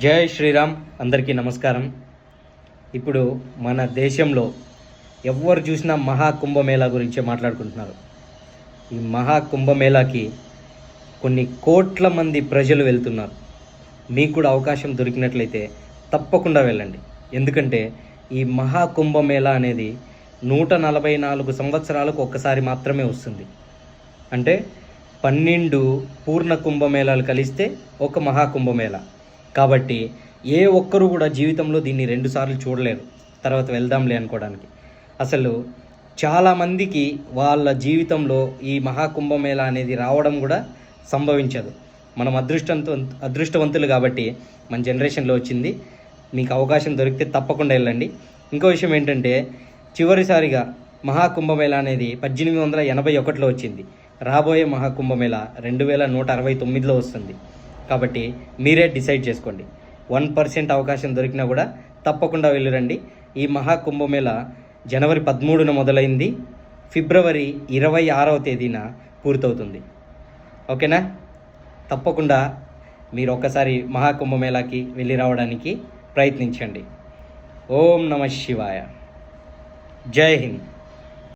జై శ్రీరామ్. అందరికీ నమస్కారం. ఇప్పుడు మన దేశంలో ఎవరు చూసినా మహాకుంభమేళా గురించే మాట్లాడుకుంటున్నారు. ఈ మహాకుంభమేళాకి కొన్ని కోట్ల మంది ప్రజలు వెళ్తున్నారు. మీకు కూడా అవకాశం దొరికినట్లయితే తప్పకుండా వెళ్ళండి. ఎందుకంటే ఈ మహాకుంభమేళా అనేది 144 సంవత్సరాలకు ఒక్కసారి మాత్రమే వస్తుంది. అంటే 12 పూర్ణ కుంభమేళాలు కలిస్తే ఒక మహాకుంభమేళా. కాబట్టి ఏ ఒక్కరు కూడా జీవితంలో దీన్ని 2 సార్లు చూడలేరు, తర్వాత వెళ్దాంలే అనుకోవడానికి. అసలు చాలామందికి వాళ్ళ జీవితంలో ఈ మహాకుంభమేళా అనేది రావడం కూడా సంభవించదు. మనం అదృష్టవంతులు కాబట్టి మన జనరేషన్లో వచ్చింది. మీకు అవకాశం దొరికితే తప్పకుండా వెళ్ళండి. ఇంకో విషయం ఏంటంటే, చివరిసారిగా మహాకుంభమేళా అనేది 1881లో వచ్చింది. రాబోయే మహాకుంభమేళా 2169లో వస్తుంది. కాబట్టి మీరే డిసైడ్ చేసుకోండి. 1% అవకాశం దొరికినా కూడా తప్పకుండా వెళ్ళిరండి. ఈ మహాకుంభమేళా జనవరి 13న మొదలైంది, ఫిబ్రవరి 26వ తేదీన పూర్తవుతుంది. ఓకేనా? తప్పకుండా మీరు ఒక్కసారి మహాకుంభమేళాకి వెళ్ళి రావడానికి ప్రయత్నించండి. ఓం నమః శివాయ. జై హింద్.